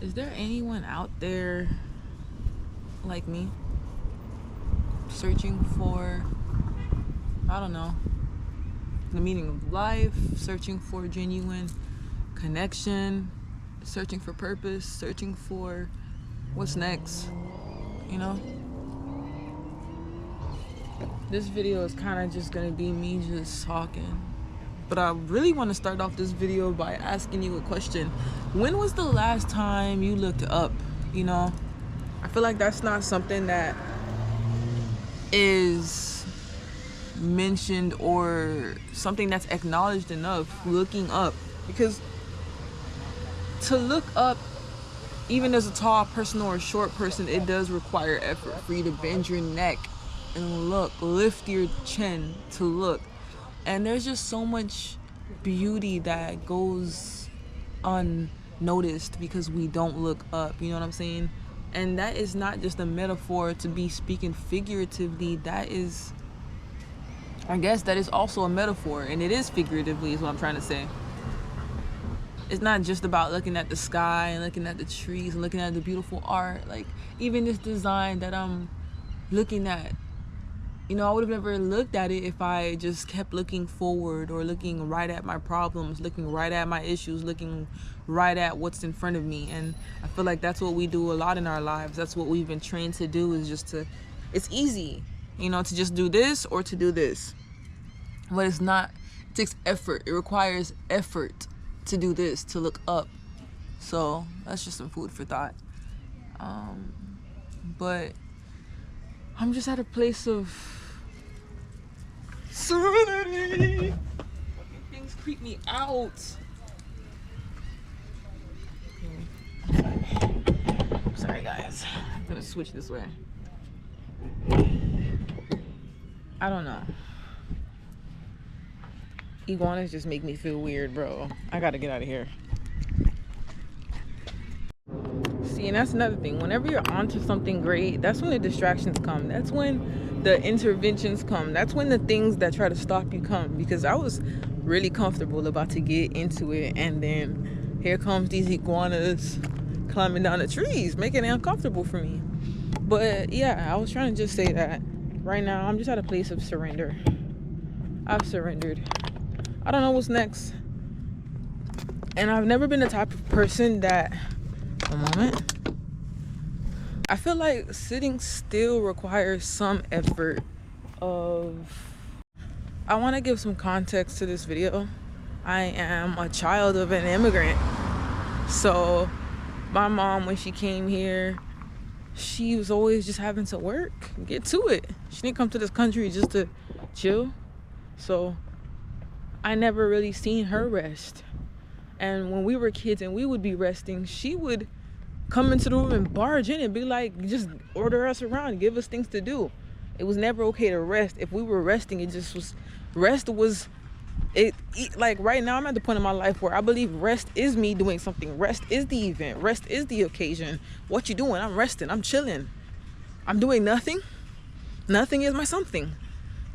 Is there anyone out there like me, searching for, I don't know, the meaning of life, searching for genuine connection, searching for purpose, searching for what's next, you know? This video is kind of just gonna be me just talking, but I really want to start off this video by asking you a question. When was the last time you looked up? You know, I feel like that's not something that is mentioned or something that's acknowledged enough, looking up. Because to look up, even as a tall person or a short person, it does require effort for you to bend your neck and look, lift your chin to look. And there's just so much beauty that goes unnoticed because we don't look up, you know what I'm saying? And that is not just a metaphor to be speaking figuratively. That is, I guess that is also a metaphor, and it is figuratively is what I'm trying to say. It's not just about looking at the sky and looking at the trees and looking at the beautiful art. Like, even this design that I'm looking at, you know, I would have never looked at it if I just kept looking forward or looking right at my problems, looking right at my issues, looking right at what's in front of me. And I feel like that's what we do a lot in our lives. That's what we've been trained to do, is just to, it's easy, you know, to just do this or to do this. But it's not, it takes effort. It requires effort to do this, to look up. So that's just some food for thought. But I'm just at a place of serenity. Things creep me out. I'm sorry guys. I'm gonna switch this way. I don't know. Iguanas just make me feel weird, bro. I gotta get out of here. See, and that's another thing. Whenever you're onto something great, that's when the distractions come. That's when the interventions come. That's when the things that try to stop you come. Because I was really comfortable about to get into it, and then here comes these iguanas climbing down the trees, making it uncomfortable for me. But yeah, I was trying to just say that right now I'm just at a place of surrender. I've surrendered. I don't know what's next. And I've never been the type of person that, a moment, I feel like sitting still requires some effort of, I want to give some context to this video. I am a child of an immigrant. So my mom, when she came here, she was always just having to work, get to it. She didn't come to this country just to chill. So I never really seen her rest. And when we were kids and we would be resting, she would come into the room and barge in and be like, just order us around, give us things to do. It was never okay to rest. If we were resting, it just was, rest was, like right now I'm at the point in my life where I believe rest is me doing something. Rest is the event. Rest is the occasion. What you doing? I'm resting. I'm chilling. I'm doing nothing. Nothing is my something.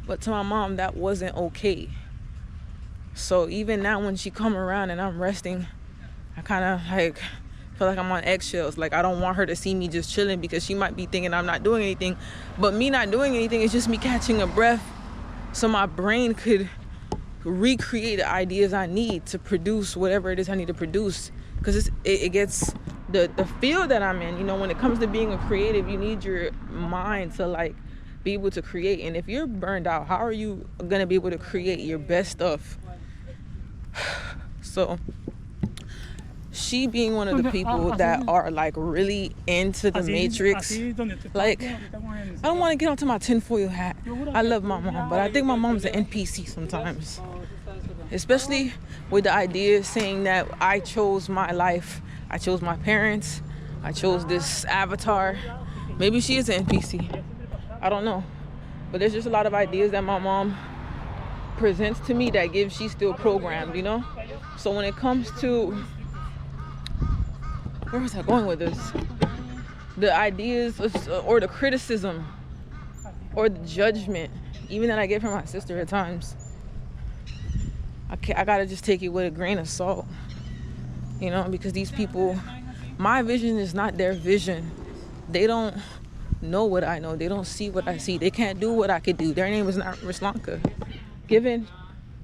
But to my mom, that wasn't okay. So even now when she come around and I'm resting, I kind of like feel like I'm on eggshells. Like, I don't want her to see me just chilling, because she might be thinking I'm not doing anything. But me not doing anything is just me catching a breath so my brain could recreate the ideas I need to produce whatever it is I need to produce. Because it gets the field that I'm in, you know, when it comes to being a creative, you need your mind to like be able to create. And if you're burned out, how are you gonna be able to create your best stuff? So she being one of the people that are like really into the Matrix, like, I don't want to get onto my tinfoil hat. I love my mom, but I think my mom's an NPC sometimes, especially with the idea saying that I chose my life, I chose my parents, I chose this avatar. Maybe she is an NPC, I don't know. But there's just a lot of ideas that my mom presents to me that she's still programmed, you know? So when it comes to, where was I going with this? The ideas or the criticism or the judgment, even that I get from my sister at times, I gotta just take it with a grain of salt, you know, because these people My vision is not their vision. They don't know what I know. They don't see what I see. They can't do what I could do. Their name is not Ruslanka. Given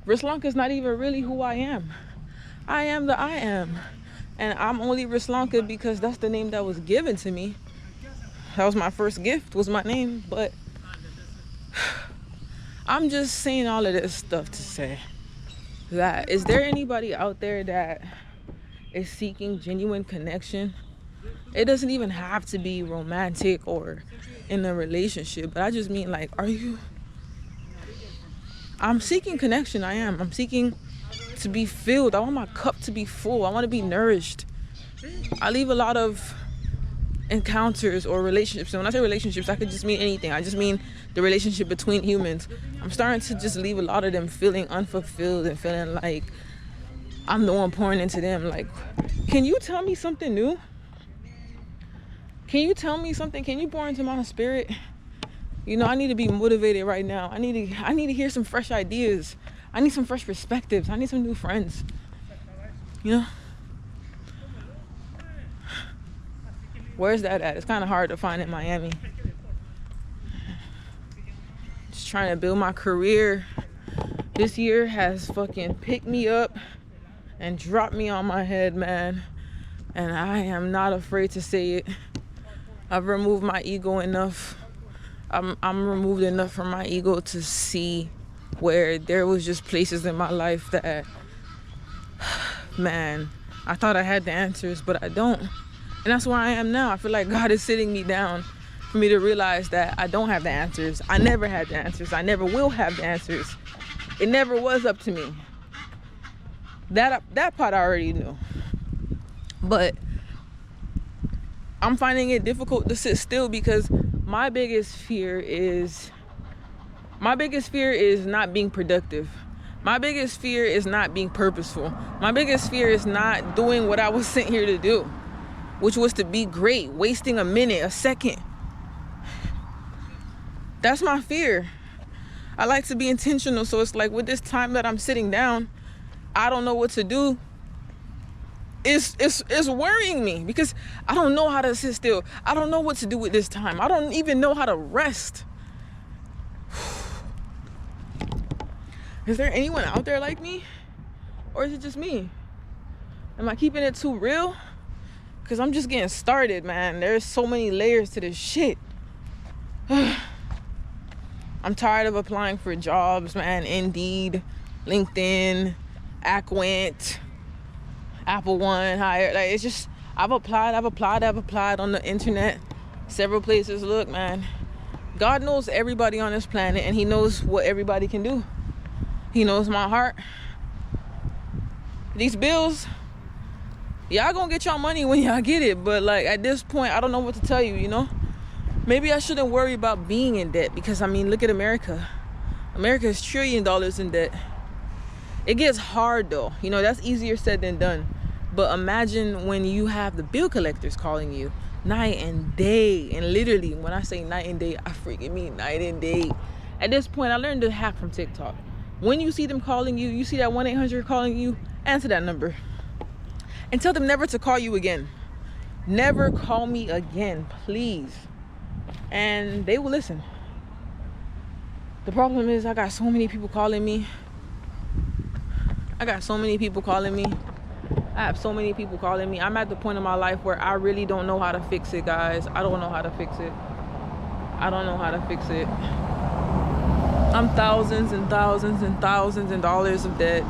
Ruslanka is not even really who I am. I am the I am. And I'm only Ruslanka because that's the name that was given to me. That was my first gift, was my name. But I'm just saying all of this stuff to say that, is there anybody out there that is seeking genuine connection? It doesn't even have to be romantic or in a relationship, but I just mean, like, I'm seeking connection. I'm seeking to be filled. I want my cup to be full. I want to be nourished. I leave a lot of encounters or relationships, and when I say relationships, I could just mean anything. I just mean the relationship between humans. I'm starting to just leave a lot of them feeling unfulfilled and feeling like I'm the one pouring into them. Like, can you tell me something new? Can you tell me something? Can you pour into my spirit? You know, I need to be motivated right now. I need to hear some fresh ideas. I need some fresh perspectives. I need some new friends. You know? Where's that at? It's kind of hard to find in Miami. Just trying to build my career. This year has fucking picked me up and dropped me on my head, man. And I am not afraid to say it. I've removed my ego enough. I'm removed enough from my ego to see where there was just places in my life that, man, I thought I had the answers, but I don't. And that's where I am now. I feel like God is sitting me down for me to realize that I don't have the answers. I never had the answers. I never will have the answers. It never was up to me. That part I already knew. But I'm finding it difficult to sit still because my biggest fear is not being productive. My biggest fear is not being purposeful. My biggest fear is not doing what I was sent here to do, which was to be great, wasting a minute, a second. That's my fear. I like to be intentional, so it's like with this time that I'm sitting down, I don't know what to do. It's worrying me because I don't know how to sit still. I don't know what to do with this time. I don't even know how to rest. Is there anyone out there like me? Or is it just me? Am I keeping it too real? Because I'm just getting started, man. There's so many layers to this shit. I'm tired of applying for jobs, man. Indeed, LinkedIn, Acquint, Apple One, Hire. Like, it's just, I've applied on the internet, several places. Look, man, God knows everybody on this planet, and he knows what everybody can do. He knows my heart. These bills, y'all gonna get y'all money when y'all get it, but like at this point, I don't know what to tell you, you know? Maybe I shouldn't worry about being in debt because, I mean, look at America. America is $1 trillion in debt. It gets hard though, you know, that's easier said than done. But imagine when you have the bill collectors calling you night and day. And literally, when I say night and day, I freaking mean night and day. At this point, I learned to hack from TikTok. When you see them calling you, you see that 1-800 calling you, answer that number. And tell them never to call you again. Never call me again, please. And they will listen. The problem is I got so many people calling me. I have so many people calling me. I'm at the point in my life where I really don't know how to fix it, guys. I don't know how to fix it. I'm thousands and thousands and thousands of dollars of debt.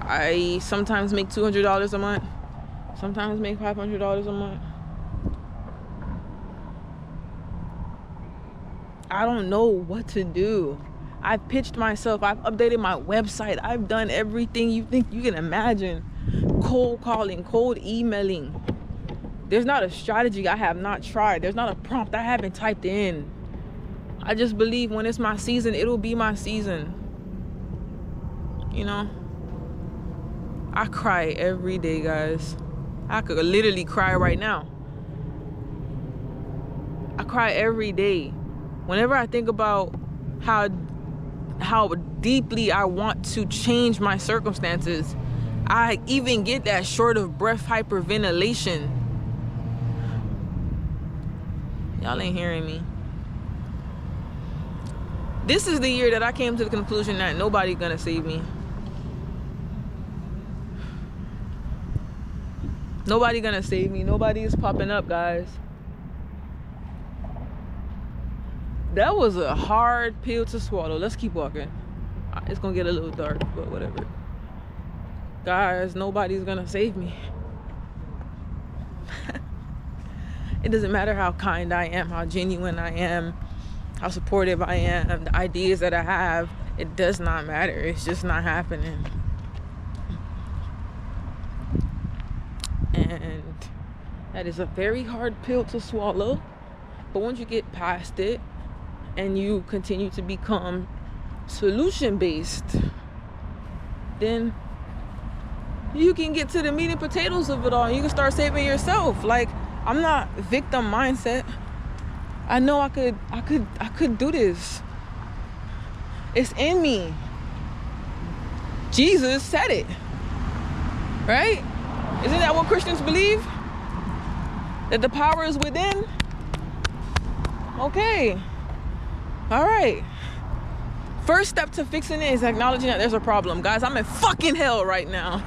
I sometimes make $200 a month. Sometimes make $500 a month. I don't know what to do. I've pitched myself. I've updated my website. I've done everything you think you can imagine. Cold calling, cold emailing. There's not a strategy I have not tried. There's not a prompt I haven't typed in. I just believe when it's my season, it'll be my season. You know? I cry every day, guys. I could literally cry right now. I cry every day. Whenever I think about how deeply I want to change my circumstances, I even get that short of breath hyperventilation. Y'all ain't hearing me. This is the year that I came to the conclusion that nobody's gonna save me. Nobody gonna save me. Nobody is popping up, guys. That was a hard pill to swallow. Let's keep walking. It's gonna get a little dark, but whatever. Guys, nobody's gonna save me. It doesn't matter how kind I am, how genuine I am, how supportive I am, the ideas that I have. It does not matter. It's just not happening. And that is a very hard pill to swallow. But once you get past it and you continue to become solution-based, then you can get to the meat and potatoes of it all. You can start saving yourself. Like, I'm not victim mindset. I know I could do this. It's in me. Jesus said it. Right? Isn't that what Christians believe? That the power is within? Okay. All right. First step to fixing it is acknowledging that there's a problem. Guys, I'm in fucking hell right now.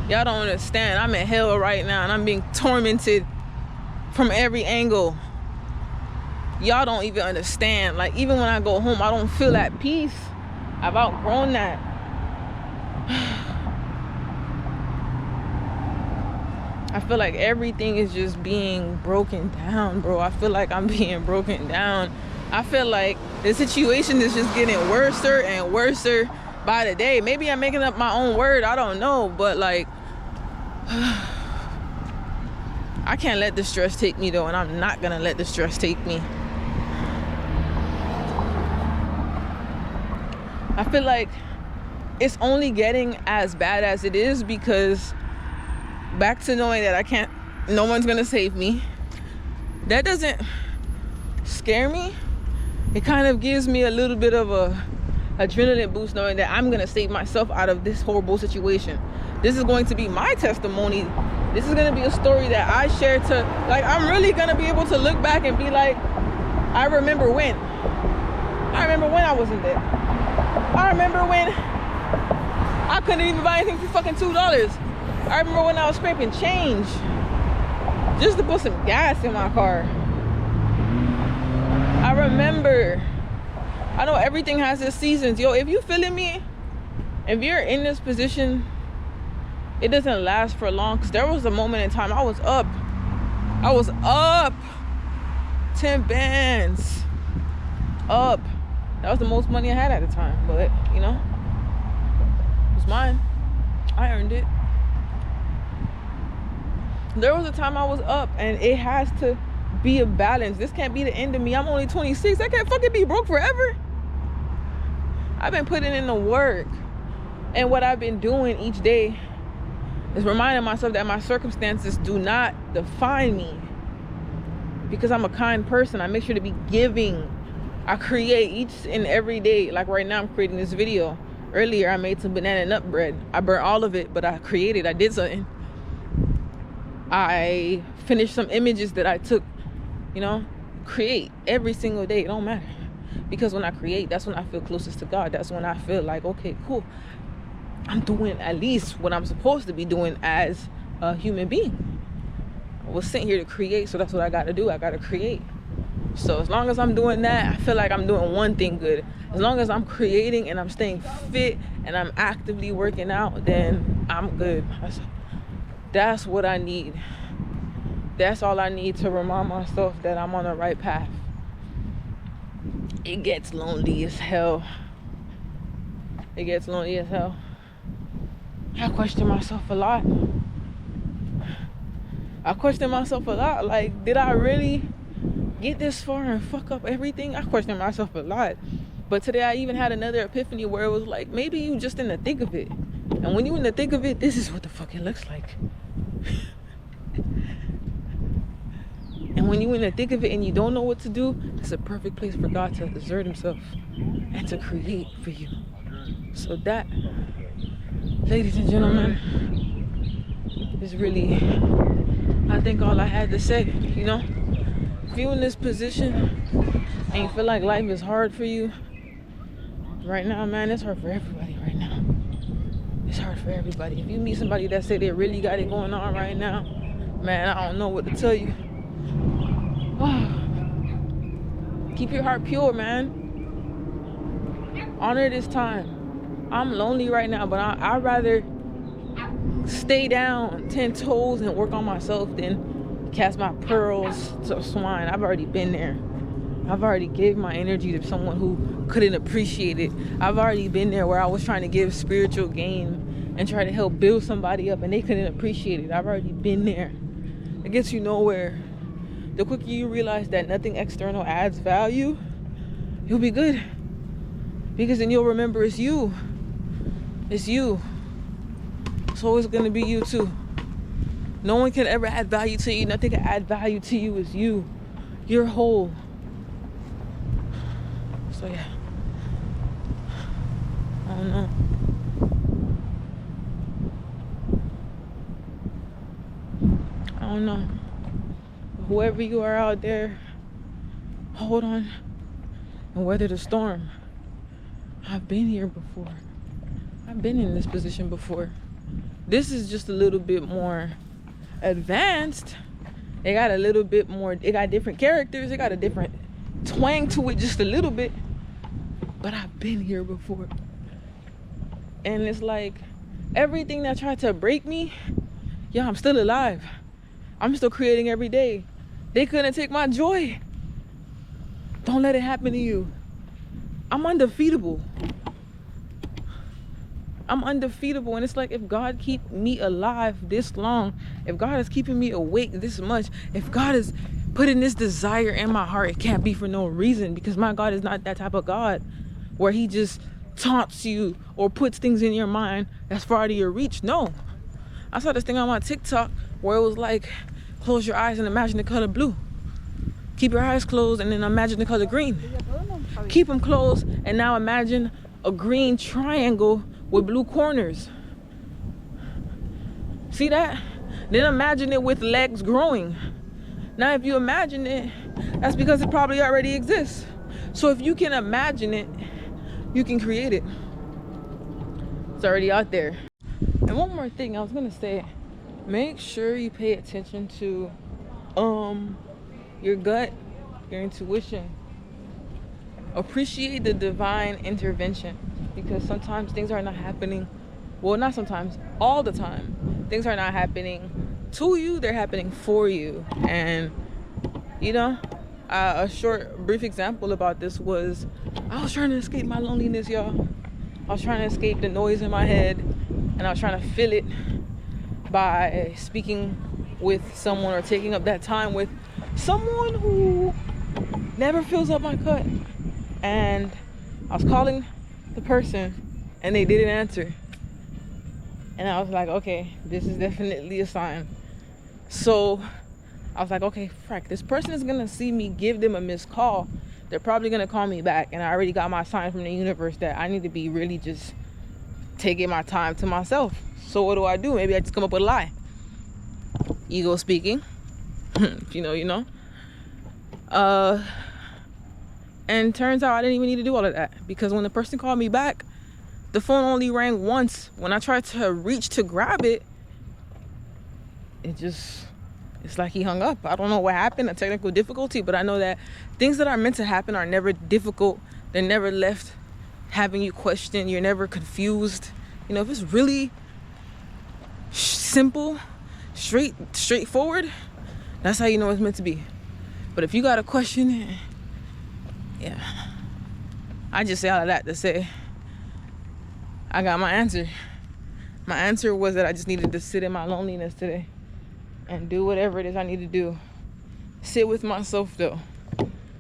Y'all don't understand. I'm in hell right now and I'm being tormented from every angle. Y'all don't even understand. Like, even when I go home, I don't feel at peace. I've outgrown that. I feel like everything is just being broken down, bro. I feel like I'm being broken down. I feel like the situation is just getting worse and worse by the day. Maybe I'm making up my own word. I don't know. But, like, I can't let the stress take me, though. And I'm not going to let the stress take me. I feel like it's only getting as bad as it is because back to knowing that no one's gonna save me. That doesn't scare me. It kind of gives me a little bit of a adrenaline boost knowing that I'm gonna save myself out of this horrible situation. This is going to be my testimony. This is gonna be a story that I share to, like, I'm really gonna be able to look back and be like, I remember when I wasn't there. I remember when I couldn't even buy anything for fucking $2. I remember when I was scraping change just to put some gas in my car. I remember. I know everything has its seasons. Yo, if you feeling me, if you're in this position, it doesn't last for long. Because there was a moment in time I was up 10 bands up. That was the most money I had at the time. But, you know, it was mine. I earned it. There was a time I was up, and it has to be a balance. This can't be the end of me. I'm only 26. I can't fucking be broke forever. I've been putting in the work, and what I've been doing each day is reminding myself that my circumstances do not define me, because I'm a kind person. I make sure to be giving. I create each and every day. Like right now, I'm creating this video. Earlier, I made some banana nut bread. I burnt all of it, but I created. I did something. I finished some images that I took. You know, create every single day. It don't matter, because when I create, that's when I feel closest to God. That's when I feel like, okay, cool, I'm doing at least what I'm supposed to be doing as a human being. I was sent here to create, so that's what I got to do. I got to create. So as long as I'm doing that, I feel like I'm doing one thing good. As long as I'm creating and I'm staying fit and I'm actively working out, then I'm good. That's what I need. That's all I need to remind myself that I'm on the right path. It gets lonely as hell. It gets lonely as hell. I question myself a lot. Like, did I really get this far and fuck up everything? I question myself a lot. But today I even had another epiphany where it was like, maybe you just in the thick of it. And when you in the thick of it, this is what the fuck it looks like. And when you in the thick of it and you don't know what to do, it's a perfect place for God to exert himself and to create for you. So that, ladies and gentlemen, is really, I think, all I had to say. You know, if you're in this position and you feel like life is hard for you right now, man, it's hard for everybody right now. It's hard for everybody. If you meet somebody that say they really got it going on right now, man, I don't know what to tell you. Keep your heart pure, man. Honor this time. I'm lonely right now, but I'd rather stay down 10 toes and work on myself than cast my pearls to swine. I've already been there. I've already gave my energy to someone who couldn't appreciate it. I've already been there where I was trying to give spiritual gain and try to help build somebody up and they couldn't appreciate it. I've already been there. It gets you nowhere. The quicker you realize that nothing external adds value, you'll be good. Because then you'll remember it's you. It's you. It's always going to be you too. No one can ever add value to you. Nothing can add value to you. It's you. You're whole. So yeah. I don't know. I don't know. Whoever you are out there, hold on and weather the storm. I've been here before. I've been in this position before. This is just a little bit more advanced. They got a little bit more, they got different characters, they got a different twang to it just a little bit. But I've been here before. And it's like everything that tried to break me, yeah, I'm still alive. I'm still creating every day. They couldn't take my joy. Don't let it happen to you. I'm undefeatable. I'm undefeatable. And it's like, if God keep me alive this long, if God is keeping me awake this much, if God is putting this desire in my heart, it can't be for no reason, because my God is not that type of God where he just taunts you or puts things in your mind that's far out of your reach. No. I saw this thing on my TikTok where it was like, close your eyes and imagine the color blue. Keep your eyes closed and then imagine the color green. Keep them closed and now imagine a green triangle with blue corners. See that? Then imagine it with legs growing. Now if you imagine it, that's because it probably already exists. So if you can imagine it, you can create it. It's already out there. And one more thing I was gonna say, make sure you pay attention to your gut, your intuition. Appreciate the divine intervention, because sometimes things are not happening, well, not sometimes, all the time things are not happening to you, they're happening for you. And you know, a short brief example about this was, I was trying to escape my loneliness, y'all. I was trying to escape the noise in my head, and I was trying to fill it by speaking with someone or taking up that time with someone who never fills up my cup. And I was calling the person and they didn't answer. And I was like, okay, this is definitely a sign. So I was like, okay, frack, this person is gonna see me give them a missed call. They're probably gonna call me back. And I already got my sign from the universe that I need to be really just taking my time to myself. So what do? Maybe I just come up with a lie. Ego speaking. If you know, you know. And turns out I didn't even need to do all of that, because when the person called me back, the phone only rang once. When I tried to reach to grab it, it's like he hung up. I don't know what happened, a technical difficulty, but I know that things that are meant to happen are never difficult. They're never left having you question. You're never confused. You know, if it's really simple, straightforward, that's how you know it's meant to be. But if you got to question it, yeah. I just say all of that to say I got my answer. My answer was that I just needed to sit in my loneliness today and do whatever it is I need to do. Sit with myself though,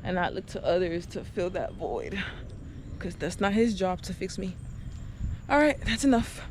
and not look to others to fill that void, because that's not his job to fix me. All right, that's enough.